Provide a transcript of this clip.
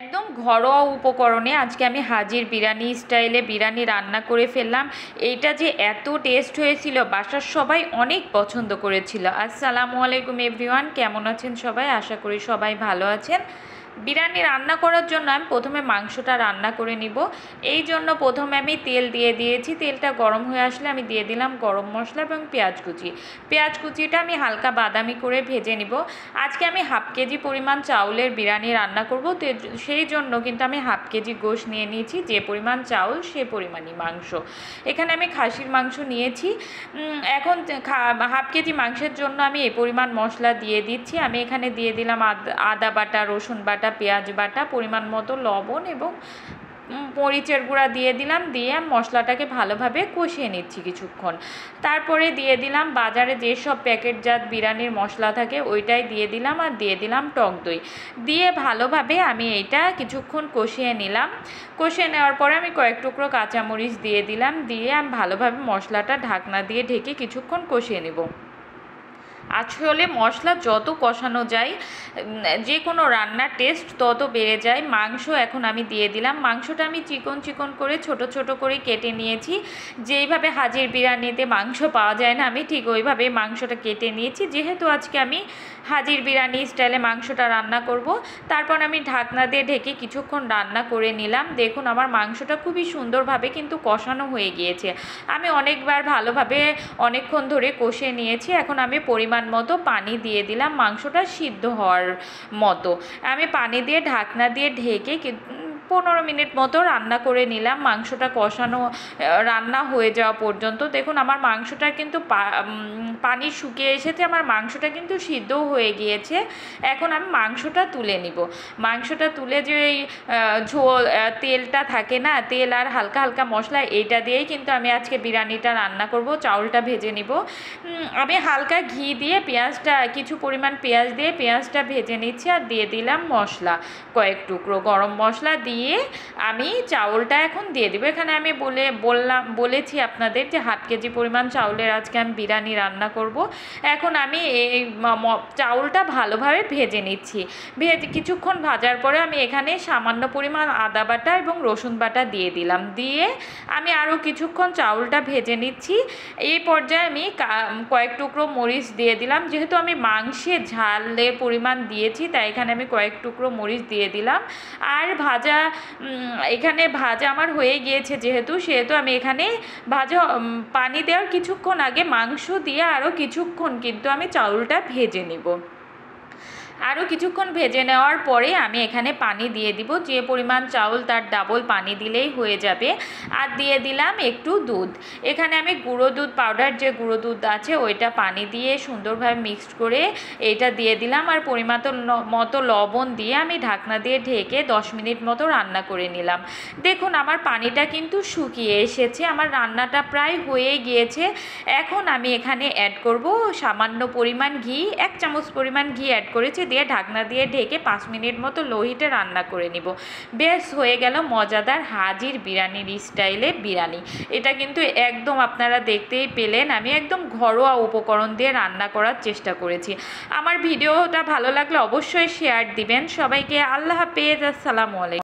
একদম ঘরোয়া উপকরণে আজকে আমি হাজির বিরিয়ানি স্টাইলে বিরিয়ানি রান্না করে ফেললাম। এইটা যে এত টেস্ট হয়েছিল, বাসার সবাই অনেক পছন্দ করেছিল। আসসালামু আলাইকুম এভরিওয়ান, কেমন আছেন সবাই? আশা করি সবাই ভালো আছেন। বিরিয়ানি রান্না করার জন্য আমি প্রথমে মাংসটা রান্না করে নিব। এই জন্য প্রথমে আমি তেল দিয়ে দিয়েছি। তেলটা গরম হয়ে আসলে আমি দিয়ে দিলাম গরম মশলা এবং পেঁয়াজ কুচি। পেঁয়াজ কুচিটা আমি হালকা বাদামি করে ভেজে নিব। আজকে আমি হাফ কেজি পরিমাণ চাউলের বিরিয়ানি রান্না করব, তো সেই জন্য কিন্তু আমি হাফ কেজি গোশ নিয়ে নিয়েছি। যে পরিমাণ চাউল সে পরিমাণই মাংস। এখানে আমি খাসির মাংস নিয়েছি। এখন হাফ কেজি মাংসের জন্য আমি এই পরিমাণ মশলা দিয়ে দিচ্ছি। আমি এখানে দিয়ে দিলাম আদা বাটা, রসুন বাটা, পেঁয়াজ বাটা, পরিমাণ মতো লবণ এবং মরিচের গুঁড়া দিয়ে দিলাম। দিয়ে মশলাটাকে ভালোভাবে কষিয়ে নিচ্ছি কিছুক্ষণ। তারপরে দিয়ে দিলাম বাজারে যেসব প্যাকেটজাত বিরিয়ানির মশলা থাকে ওইটাই দিয়ে দিলাম, আর দিয়ে দিলাম টক দই। দিয়ে ভালোভাবে আমি এইটা কিছুক্ষণ কষিয়ে নিলাম। কষিয়ে নেওয়ার পরে আমি কয়েক টুকরো কাঁচামরিচ দিয়ে দিলাম। দিয়ে আমি ভালোভাবে মশলাটা ঢাকনা দিয়ে ঢেকে কিছুক্ষণ কষিয়ে নেব। আসলে মশলা যত কষানো যায়, যে কোনো রান্নার টেস্ট তত বেড়ে যায়। মাংস এখন আমি দিয়ে দিলাম। মাংসটা আমি চিকন চিকন করে ছোট ছোট করে কেটে নিয়েছি। যেইভাবে হাজির বিরিয়ানিতে মাংস পাওয়া যায় না, আমি ঠিক ওইভাবে মাংসটা কেটে নিয়েছি। যেহেতু আজকে আমি হাজির বিরিয়ানি স্টাইলে মাংসটা রান্না করব, তারপর আমি ঢাকনা দিয়ে ঢেকে কিছুক্ষণ রান্না করে নিলাম। দেখুন আমার মাংসটা খুবই সুন্দরভাবে কিন্তু কষানো হয়ে গিয়েছে। আমি অনেকবার ভালোভাবে অনেকক্ষণ ধরে কষিয়ে নিয়েছি। এখন আমি পরিমাণ মতো পানি দিয়ে দিলাম মাংসটা সিদ্ধ হওয়ার মতো। আমি পানি দিয়ে ঢাকনা দিয়ে ঢেকে 15 মিনিট মতো রান্না করে নিলাম, মাংসটা কষানো রান্না হয়ে যাওয়া পর্যন্ত। দেখুন আমার মাংসটা কিন্তু পানি শুকিয়ে এসেছে, আমার মাংসটা কিন্তু সিদ্ধও হয়ে গিয়েছে। এখন আমি মাংসটা তুলে নিব। মাংসটা তুলে যে ঝোল তেলটা থাকে না, তেল আর হালকা হালকা মশলা, এইটা দিয়েই কিন্তু আমি আজকে বিরিয়ানিটা রান্না করব। চাউলটা ভেজে নিব। আমি হালকা ঘি দিয়ে পেঁয়াজটা, কিছু পরিমাণ পেঁয়াজ দিয়ে পেঁয়াজটা ভেজে নিচ্ছি। আর দিয়ে দিলাম মশলা, কয়েক টুকরো গরম মশলা দিয়ে আমি চাউলটা এখন দিয়ে দেবো। এখানে আমি বলেছি আপনাদের যে হাফ কেজি পরিমাণ চাউলের আজকে আমি বিরিয়ানি রান্না করব। এখন আমি এই চাউলটা ভালোভাবে ভেজে নিচ্ছি। কিছুক্ষণ ভাজার পরে আমি এখানে সামান্য পরিমাণ আদা বাটা এবং রসুন বাটা দিয়ে দিলাম। দিয়ে আমি আরও কিছুক্ষণ চাউলটা ভেজে নিচ্ছি। এই পর্যায়ে আমি কয়েক টুকরো মরিচ দিয়ে দিলাম। যেহেতু আমি মাংসে ঝালের পরিমাণ দিয়েছি, তাই এখানে আমি কয়েক টুকরো মরিচ দিয়ে দিলাম। আর এখানে ভাজা আমার হয়ে গিয়েছে সেহেতু আমি এখানে পানি দেওয়ার কিছুক্ষণ আগে মাংস দিয়ে আরও কিছুক্ষণ কিন্তু আমি চাউলটা ভেজে নেব। আরও কিছুক্ষণ ভেজে নেওয়ার পরে আমি এখানে পানি দিয়ে দিব। যে পরিমাণ চাউল তার ডাবল পানি দিলেই হয়ে যাবে। আর দিয়ে দিলাম একটু দুধ। এখানে আমি গুঁড়ো দুধ পাউডার, যে গুঁড়ো দুধ আছে ওইটা পানি দিয়ে সুন্দরভাবে মিক্সড করে এইটা দিয়ে দিলাম। আর পরিমাণ মতো লবণ দিয়ে আমি ঢাকনা দিয়ে ঢেকে 10 মিনিট মতো রান্না করে নিলাম। দেখুন আমার পানিটা কিন্তু শুকিয়ে এসেছে, আমার রান্নাটা প্রায় হয়ে গিয়েছে। এখন আমি এখানে অ্যাড করব সামান্য পরিমাণ ঘি, 1 চামচ পরিমাণ ঘি অ্যাড করেছি। দিয়ে ঢাকনা দিয়ে ঢেকে 5 মিনিট মতো লো হিটে রান্না করে নিব। বেশ হয়ে গেল মজাদার হাজির বিরিয়ানির স্টাইলে বিরিয়ানি। এটা কিন্তু একদম আপনারা দেখতেই পেলেন আমি একদম ঘরোয়া উপকরণ দিয়ে রান্না করার চেষ্টা করেছি। আমার ভিডিওটা ভালো লাগলে অবশ্যই শেয়ার দিবেন। সবাইকে আল্লাহ হাফেজ, আসসালামু আলাইকুম।